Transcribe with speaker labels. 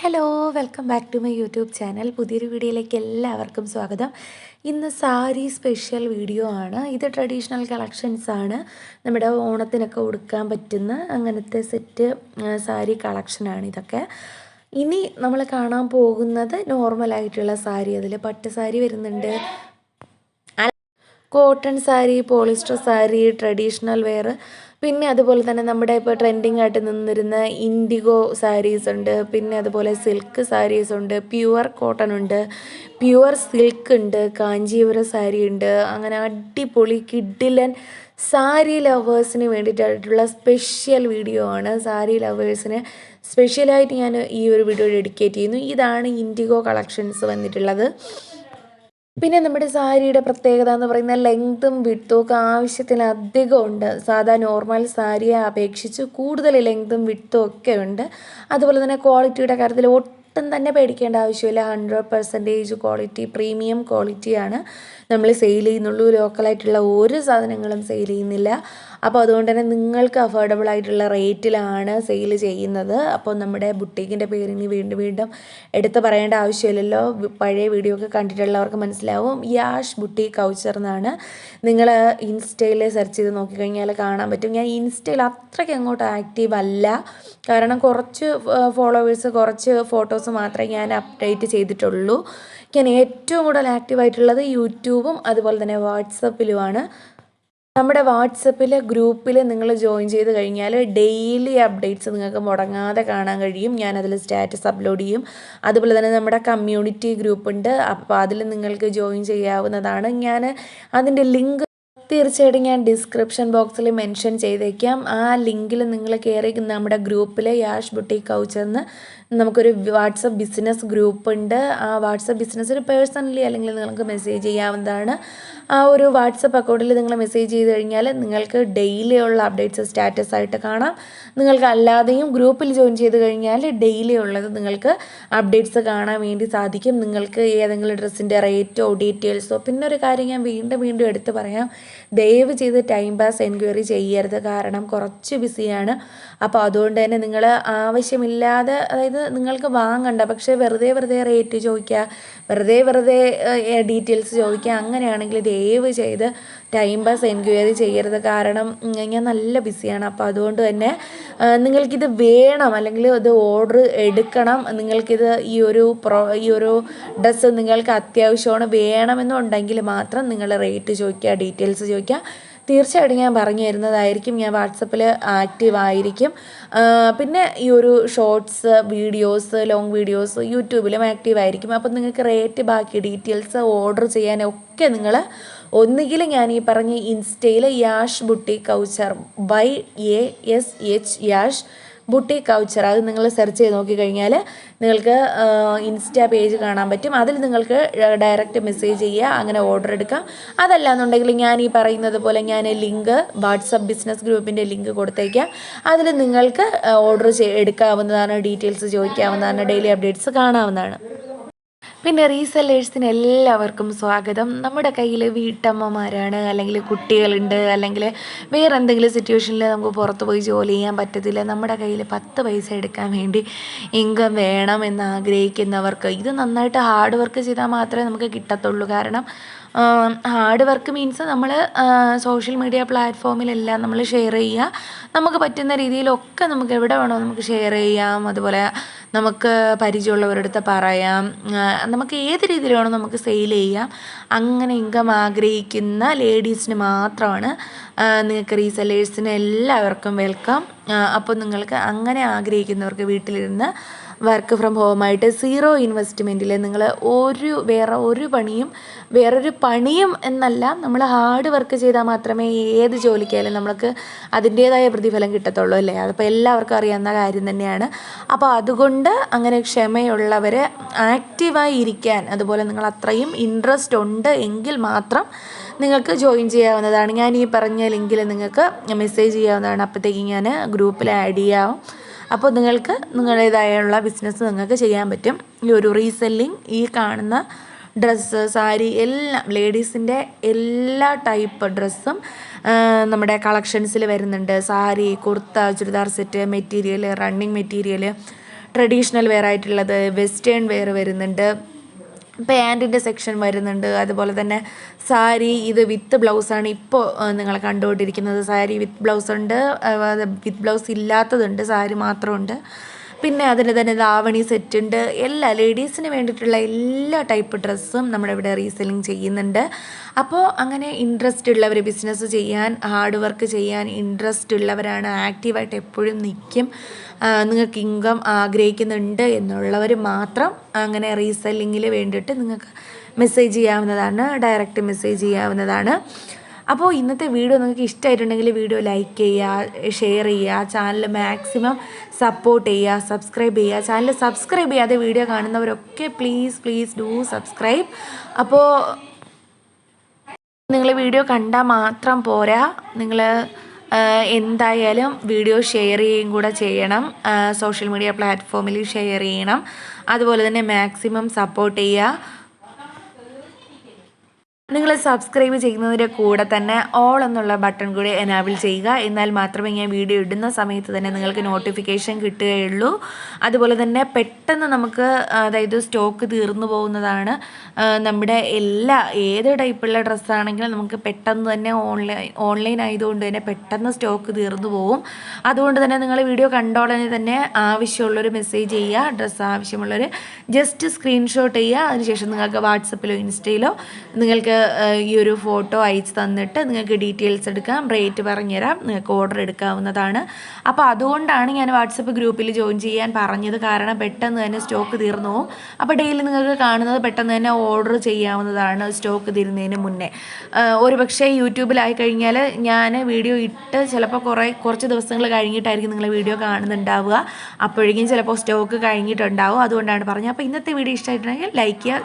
Speaker 1: Hello welcome back to my YouTube channel. പുതിയൊരു വീഡിയോയിലേക്ക് എല്ലാവർക്കും സ്വാഗതം. ഇന്ന് സാരി സ്പെഷ്യൽ വീഡിയോ ആണ്. ഇത് ട്രഡീഷണൽ കളക്ഷൻസ് ആണ്. നമ്മുടെ ഓണത്തിനൊക്കെ ഉടുക്കാൻ പറ്റുന്ന അങ്ങനത്തെ സെറ്റ് സാരി കളക്ഷനാണ് ഇതൊക്കെ. ഇനി നമ്മൾ കാണാൻ പോകുന്നത് നോർമലായിട്ടുള്ള സാരി. അതിൽ പട്ട് സാരി വരുന്നുണ്ട്, cotton sari, polyester sari, traditional wear, പിന്നെ അതുപോലെ തന്നെ നമ്മുടെ ഇപ്പോൾ ട്രെൻഡിങ് ആയിട്ട് നിന്നിരുന്ന ഇൻഡിഗോ സാരീസ് ഉണ്ട്, പിന്നെ അതുപോലെ സിൽക്ക് സാരീസ് ഉണ്ട്, പ്യുവർ കോട്ടൺ ഉണ്ട്, പ്യുവർ സിൽക്ക് ഉണ്ട്, കാഞ്ചീപുരം സാരി ഉണ്ട്. അങ്ങനെ അടിപൊളി കിഡിലൻ സാരി ലവേഴ്സിന് വേണ്ടിയിട്ടുള്ള സ്പെഷ്യൽ വീഡിയോ ആണ്. സാരി ലവേഴ്സിന് സ്പെഷ്യലായിട്ട് ഞാൻ ഈ ഒരു വീഡിയോ ഡെഡിക്കേറ്റ് ചെയ്യുന്നു. ഇതാണ് ഇൻഡിഗോ കളക്ഷൻസ് വന്നിട്ടുള്ളത്. പിന്നെ നമ്മുടെ സാരിയുടെ പ്രത്യേകത എന്ന് പറയുന്നത് ലെങ്ത്തും വിഡ്ത്തും ഒക്കെ ആവശ്യത്തിലധികം ഉണ്ട്. സാധാ നോർമൽ സാരിയെ അപേക്ഷിച്ച് കൂടുതൽ ലെങ്ത്തും വിഡ്ത്തും ഒക്കെ ഉണ്ട്. അതുപോലെ തന്നെ ക്വാളിറ്റിയുടെ കാര്യത്തിൽ ഒട്ടും തന്നെ പേടിക്കേണ്ട ആവശ്യമില്ല. 100% ക്വാളിറ്റി, പ്രീമിയം ക്വാളിറ്റിയാണ് നമ്മൾ സെയിൽ ചെയ്യുന്നുള്ളൂ. ലോക്കലായിട്ടുള്ള ഒരു സാധനങ്ങളും സെയിൽ ചെയ്യുന്നില്ല. അപ്പോൾ അതുകൊണ്ട് തന്നെ നിങ്ങൾക്ക് അഫോർഡബിൾ ആയിട്ടുള്ള റേറ്റിലാണ് സെയിൽ ചെയ്യുന്നത്. അപ്പോൾ നമ്മുടെ ബുട്ടീക്കിൻ്റെ പേര് ഇനി വീണ്ടും വീണ്ടും എടുത്ത് പറയേണ്ട ആവശ്യമില്ലല്ലോ. പഴയ വീഡിയോ ഒക്കെ കണ്ടിട്ടുള്ളവർക്ക് മനസ്സിലാവും. യാഷ് ബുട്ടീക്ക് കൗച്ചർ എന്നാണ്. നിങ്ങൾ ഇൻസ്റ്റയിൽ സെർച്ച് ചെയ്ത് നോക്കിക്കഴിഞ്ഞാൽ കാണാൻ പറ്റും. ഞാൻ ഇൻസ്റ്റയിൽ അത്രയ്ക്ക് അങ്ങോട്ട് ആക്റ്റീവ് അല്ല, കാരണം കുറച്ച് ഫോളോവേഴ്സ്, കുറച്ച് ഫോട്ടോസ് മാത്രമേ ഞാൻ അപ്ഡേറ്റ് ചെയ്തിട്ടുള്ളൂ. ഞാൻ ഏറ്റവും കൂടുതൽ ആക്റ്റീവായിട്ടുള്ളത് യൂട്യൂബും അതുപോലെ തന്നെ വാട്സപ്പിലുമാണ്. നമ്മുടെ വാട്സപ്പിലെ ഗ്രൂപ്പിൽ നിങ്ങൾ ജോയിൻ ചെയ്ത് കഴിഞ്ഞാൽ ഡെയിലി അപ്ഡേറ്റ്സ് നിങ്ങൾക്ക് മുടങ്ങാതെ കാണാൻ കഴിയും. ഞാനതിൽ സ്റ്റാറ്റസ് അപ്ലോഡ് ചെയ്യും. അതുപോലെ തന്നെ നമ്മുടെ കമ്മ്യൂണിറ്റി ഗ്രൂപ്പുണ്ട്, അപ്പോൾ അതിൽ നിങ്ങൾക്ക് ജോയിൻ ചെയ്യാവുന്നതാണ്. ഞാൻ അതിൻ്റെ ലിങ്ക് തീർച്ചയായിട്ടും ഞാൻ ഡിസ്ക്രിപ്ഷൻ ബോക്സിൽ മെൻഷൻ ചെയ്തേക്കാം. ആ ലിങ്കിൽ നിങ്ങൾ കയറി നമ്മുടെ ഗ്രൂപ്പിൽ യാഷ് ബുട്ടീക്ക് കൗച്ചറിന് നമുക്കൊരു വാട്സപ്പ് ബിസിനസ് ഗ്രൂപ്പ് ഉണ്ട്. ആ വാട്സപ്പ് ബിസിനസ്സിൽ പേഴ്സണലി അല്ലെങ്കിൽ നിങ്ങൾക്ക് മെസ്സേജ് ചെയ്യാവുന്നതാണ്. ആ ഒരു വാട്സപ്പ് അക്കൗണ്ടിൽ നിങ്ങൾ മെസ്സേജ് ചെയ്ത് കഴിഞ്ഞാൽ നിങ്ങൾക്ക് ഡെയിലി ഉള്ള അപ്ഡേറ്റ്സ് സ്റ്റാറ്റസ് ആയിട്ട് കാണാം. നിങ്ങൾക്ക് അല്ലാതെയും ഗ്രൂപ്പിൽ ജോയിൻ ചെയ്ത് കഴിഞ്ഞാൽ ഡെയിലി ഉള്ളത് നിങ്ങൾക്ക് അപ്ഡേറ്റ്സ് കാണാൻ വേണ്ടി സാധിക്കും. നിങ്ങൾക്ക് ഏതെങ്കിലും ഡ്രസ്സിൻ്റെ റേറ്റോ ഡീറ്റെയിൽസോ, പിന്നെ ഒരു കാര്യം ഞാൻ വീണ്ടും വീണ്ടും എടുത്ത് പറയാം, ദയവ് ചെയ്ത് ടൈം പാസ് എൻക്വയറി ചെയ്യരുത്, കാരണം കുറച്ച് ബിസിയാണ്. അപ്പോൾ അതുകൊണ്ട് തന്നെ നിങ്ങൾ ആവശ്യമില്ലാതെ, അതായത് നിങ്ങൾക്ക് വാങ്ങണ്ട പക്ഷേ വെറുതെ റേറ്റ് ചോദിക്കുക, വെറുതെ ഡീറ്റെയിൽസ് ചോദിക്കുക, അങ്ങനെയാണെങ്കിൽ ദയവ് ചെയ്ത് ടൈം പാസ് എൻക്വയറി ചെയ്യരുത്. കാരണം ഞാൻ നല്ല ബിസിയാണ്. അപ്പോൾ അതുകൊണ്ട് തന്നെ നിങ്ങൾക്കിത് വേണം അല്ലെങ്കിൽ ഇത് ഓർഡർ എടുക്കണം, നിങ്ങൾക്കിത് ഈ ഒരു ഡ്രസ്സ് നിങ്ങൾക്ക് അത്യാവശ്യമാണ് വേണമെന്നുണ്ടെങ്കിൽ മാത്രം നിങ്ങൾ റേറ്റ് ചോദിക്കുക, ഡീറ്റെയിൽസ് ചോദിക്കുക. തീർച്ചയായിട്ടും ഞാൻ പറഞ്ഞു തരുന്നതായിരിക്കും. ഞാൻ വാട്സപ്പിൽ ആക്റ്റീവ് ആയിരിക്കും. പിന്നെ ഈ ഒരു ഷോർട്സ് വീഡിയോസ്, ലോങ് വീഡിയോസ് യൂട്യൂബിലും ആക്റ്റീവ് ആയിരിക്കും. അപ്പം നിങ്ങൾക്ക് റേറ്റ്, ബാക്കി ഡീറ്റെയിൽസ് ഓർഡർ ചെയ്യാനൊക്കെ നിങ്ങൾ ഒന്നുകിൽ ഞാൻ ഈ പറഞ്ഞ ഇൻസ്റ്റയിൽ Yash boutique couture YASH Yash boutique couture, അത് നിങ്ങൾ സെർച്ച് ചെയ്ത് നോക്കിക്കഴിഞ്ഞാൽ നിങ്ങൾക്ക് ഇൻസ്റ്റാ പേജ് കാണാൻ പറ്റും. അതിൽ നിങ്ങൾക്ക് ഡയറക്റ്റ് മെസ്സേജ് ചെയ്യുക, അങ്ങനെ ഓർഡർ എടുക്കാം. അതല്ല എന്നുണ്ടെങ്കിൽ ഞാൻ ഈ പറയുന്നത് പോലെ ഞാൻ ലിങ്ക്, വാട്സപ്പ് ബിസിനസ് ഗ്രൂപ്പിൻ്റെ ലിങ്ക് കൊടുത്തേക്കാം. അതിൽ നിങ്ങൾക്ക് ഓർഡർ എടുക്കാവുന്നതാണ്, ഡീറ്റെയിൽസ് ചോദിക്കാവുന്നതാണ്, ഡെയിലി അപ്ഡേറ്റ്സ് കാണാവുന്നതാണ്. പിന്നെ റീസെല്ലേഴ്സിന് എല്ലാവർക്കും സ്വാഗതം. നമ്മുടെ കയ്യിൽ വീട്ടമ്മമാരാണ്, അല്ലെങ്കിൽ കുട്ടികളുണ്ട്, അല്ലെങ്കിൽ വേറെ എന്തെങ്കിലും സിറ്റുവേഷനിൽ നമുക്ക് പുറത്ത് പോയി ജോലി ചെയ്യാൻ പറ്റത്തില്ല, നമ്മുടെ കയ്യിൽ 10 പൈസ എടുക്കാൻ വേണ്ടി ഇൻകം വേണം എന്ന് ആഗ്രഹിക്കുന്നവർക്ക് ഇത് നന്നായിട്ട് ഹാർഡ് വർക്ക് ചെയ്താൽ മാത്രമേ നമുക്ക് കിട്ടത്തുള്ളൂ. കാരണം ഹാർഡ് വർക്ക് മീൻസ് നമ്മൾ സോഷ്യൽ മീഡിയ പ്ലാറ്റ്ഫോമിലെല്ലാം നമ്മൾ ഷെയർ ചെയ്യുക, നമുക്ക് പറ്റുന്ന രീതിയിലൊക്കെ നമുക്ക് എവിടെ വേണോ നമുക്ക് ഷെയർ ചെയ്യാം. അതുപോലെ നമുക്ക് പരിചയമുള്ളവരുടെ അടുത്ത് പറയാം, നമുക്ക് ഏത് രീതിയിൽ വേണോ നമുക്ക് സെയിൽ ചെയ്യാം. അങ്ങനെ ഇൻകം ആഗ്രഹിക്കുന്ന ലേഡീസിന് മാത്രമാണ്. നിങ്ങൾക്ക് റീസെല്ലേഴ്സിന് എല്ലാവർക്കും വെൽക്കം. അപ്പോൾ നിങ്ങൾക്ക് അങ്ങനെ ആഗ്രഹിക്കുന്നവർക്ക് വീട്ടിലിരുന്ന് വർക്ക് ഫ്രം ഹോമായിട്ട് 0 ഇൻവെസ്റ്റ്മെൻറ്റിൽ നിങ്ങൾ വേറൊരു പണിയും എന്നല്ല, നമ്മൾ ഹാർഡ് വർക്ക് ചെയ്താൽ മാത്രമേ ഏത് ജോലിക്കായാലും നമ്മൾക്ക് അതിൻ്റേതായ പ്രതിഫലം കിട്ടത്തുള്ളൂ, അല്ലേ? അതിപ്പോൾ എല്ലാവർക്കും അറിയാവുന്ന കാര്യം തന്നെയാണ്. അപ്പോൾ അതുകൊണ്ട് അങ്ങനെ ക്ഷമയുള്ളവർ ആക്റ്റീവായി ഇരിക്കാൻ, അതുപോലെ നിങ്ങൾ അത്രയും ഇൻട്രസ്റ്റ് ഉണ്ട് എങ്കിൽ മാത്രം നിങ്ങൾക്ക് ജോയിൻ ചെയ്യാവുന്നതാണ്. ഞാൻ ഈ പറഞ്ഞ ലിങ്കിൽ നിങ്ങൾക്ക് മെസ്സേജ് ചെയ്യാവുന്നതാണ്. അപ്പോഴത്തേക്കും ഞാൻ ഗ്രൂപ്പിൽ ആഡ് ചെയ്യാം. അപ്പോൾ നിങ്ങൾക്ക് നിങ്ങളുടേതായുള്ള ബിസിനസ് നിങ്ങൾക്ക് ചെയ്യാൻ പറ്റും. ഈ ഒരു റീസെല്ലിങ്, ഈ കാണുന്ന ഡ്രസ്സ്, സാരി, എല്ലാം ലേഡീസിൻ്റെ എല്ലാ ടൈപ്പ് ഡ്രസ്സും നമ്മുടെ കളക്ഷൻസിൽ വരുന്നുണ്ട്. Sari, kurta, churidar set, material, running material, traditional wear ആയിട്ടുള്ളത്, വെസ്റ്റേൺ വെയർ വരുന്നുണ്ട്, പാൻറ്റിൻ്റെ സെക്ഷൻ വരുന്നുണ്ട്. അതുപോലെ തന്നെ സാരി ഇത് വിത്ത് ബ്ലൗസാണ് ഇപ്പോൾ നിങ്ങൾ കണ്ടുകൊണ്ടിരിക്കുന്നത്. സാരി വിത്ത് ബ്ലൗസ് ഉണ്ട്, വിത്ത് ബ്ലൗസ് ഇല്ലാത്തതുണ്ട്, സാരി മാത്രമുണ്ട്. പിന്നെ അതിന് തന്നെ ധാവണി സെറ്റ് ഉണ്ട്. എല്ലാ ലേഡീസിന് വേണ്ടിയിട്ടുള്ള എല്ലാ ടൈപ്പ് ഡ്രസ്സും നമ്മുടെ ഇവിടെ റീസെല്ലിങ് ചെയ്യുന്നുണ്ട്. അപ്പോൾ അങ്ങനെ ഇൻട്രസ്റ്റ് ഉള്ളവർ, ബിസിനസ് ചെയ്യാൻ, ഹാർഡ് വർക്ക് ചെയ്യാൻ ഇൻട്രസ്റ്റ് ഉള്ളവരാണ്, ആക്റ്റീവായിട്ട് എപ്പോഴും നിൽക്കും, നിങ്ങൾക്ക് ഇൻകം ആഗ്രഹിക്കുന്നുണ്ട് എന്നുള്ളവർ മാത്രം അങ്ങനെ റീസെല്ലിങ്ങിൽ വേണ്ടിയിട്ട് നിങ്ങൾക്ക് മെസ്സേജ് ചെയ്യാവുന്നതാണ്, ഡയറക്റ്റ് മെസ്സേജ് ചെയ്യാവുന്നതാണ്. അപ്പോൾ ഇന്നത്തെ വീഡിയോ നിങ്ങൾക്ക് ഇഷ്ടമായിട്ടുണ്ടെങ്കിൽ വീഡിയോ ലൈക്ക് ചെയ്യുക, ഷെയർ ചെയ്യുക, ചാനൽ മാക്സിമം സപ്പോർട്ട് ചെയ്യുക, സബ്സ്ക്രൈബ് ചെയ്യുക. ചാനൽ സബ്സ്ക്രൈബ് ചെയ്യാതെ വീഡിയോ കാണുന്നവരൊക്കെ പ്ലീസ് ഡു സബ്സ്ക്രൈബ്. അപ്പോൾ നിങ്ങൾ വീഡിയോ കണ്ടാൽ മാത്രം പോരാ, നിങ്ങൾ എന്തായാലും വീഡിയോ ഷെയർ ചെയ്യുകയും കൂടെ ചെയ്യണം, സോഷ്യൽ മീഡിയ പ്ലാറ്റ്ഫോമിൽ ഷെയർ ചെയ്യണം. അതുപോലെ തന്നെ മാക്സിമം സപ്പോർട്ട് ചെയ്യുക. നിങ്ങൾ സബ്സ്ക്രൈബ് ചെയ്യുന്നതിൻ്റെ കൂടെ തന്നെ ഓൾ എന്നുള്ള ബട്ടൺ കൂടി എനാബിൾ ചെയ്യുക. എന്നാൽ മാത്രമേ ഞാൻ വീഡിയോ ഇടുന്ന സമയത്ത് തന്നെ നിങ്ങൾക്ക് നോട്ടിഫിക്കേഷൻ കിട്ടുകയുള്ളൂ. അതുപോലെ തന്നെ പെട്ടെന്ന് നമുക്ക്, അതായത് സ്റ്റോക്ക് തീർന്നു പോകുന്നതാണ് നമ്മുടെ ഏത് ടൈപ്പുള്ള ഡ്രസ്സാണെങ്കിലും നമുക്ക് പെട്ടെന്ന് തന്നെ ഓൺലൈൻ ആയതുകൊണ്ട് തന്നെ പെട്ടെന്ന് സ്റ്റോക്ക് തീർന്നു പോകും. അതുകൊണ്ട് തന്നെ നിങ്ങൾ വീഡിയോ കണ്ടോടനെ തന്നെ ആവശ്യമുള്ളൊരു മെസ്സേജ് ചെയ്യുക, ഡ്രസ്സ് ആവശ്യമുള്ളവർ ജസ്റ്റ് സ്ക്രീൻഷോട്ട് ചെയ്യുക. അതിനുശേഷം നിങ്ങൾക്ക് വാട്സപ്പിലോ ഇൻസ്റ്റയിലോ നിങ്ങൾക്ക് ഈ ഒരു ഫോട്ടോ അയച്ച് തന്നിട്ട് നിങ്ങൾക്ക് ഡീറ്റെയിൽസ് എടുക്കാം, റേറ്റ് പറഞ്ഞുതരാം, നിങ്ങൾക്ക് ഓർഡർ എടുക്കാവുന്നതാണ്. അപ്പോൾ അതുകൊണ്ടാണ് ഞാൻ വാട്സപ്പ് ഗ്രൂപ്പിൽ ജോയിൻ ചെയ്യാൻ പറഞ്ഞത്. കാരണം പെട്ടെന്ന് തന്നെ സ്റ്റോക്ക് തീർന്നു പോകും. അപ്പോൾ ഡെയിലി നിങ്ങൾക്ക് കാണുന്നത് പെട്ടെന്ന് തന്നെ ഓർഡർ ചെയ്യാവുന്നതാണ് സ്റ്റോക്ക് തീരുന്നതിന് മുന്നേ. ഒരു പക്ഷേ യൂട്യൂബിലായി കഴിഞ്ഞാൽ ഞാൻ വീഡിയോ ഇട്ട് ചിലപ്പോൾ കുറച്ച് ദിവസങ്ങൾ കഴിഞ്ഞിട്ടായിരിക്കും നിങ്ങൾ വീഡിയോ കാണുന്നുണ്ടാവുക. അപ്പോഴേക്കും ചിലപ്പോൾ സ്റ്റോക്ക് കഴിഞ്ഞിട്ടുണ്ടാവും. അതുകൊണ്ടാണ് പറഞ്ഞത്. അപ്പോൾ ഇന്നത്തെ വീഡിയോ ഇഷ്ടമായിട്ടുണ്ടെങ്കിൽ ലൈക്ക് ചെയ്യുക.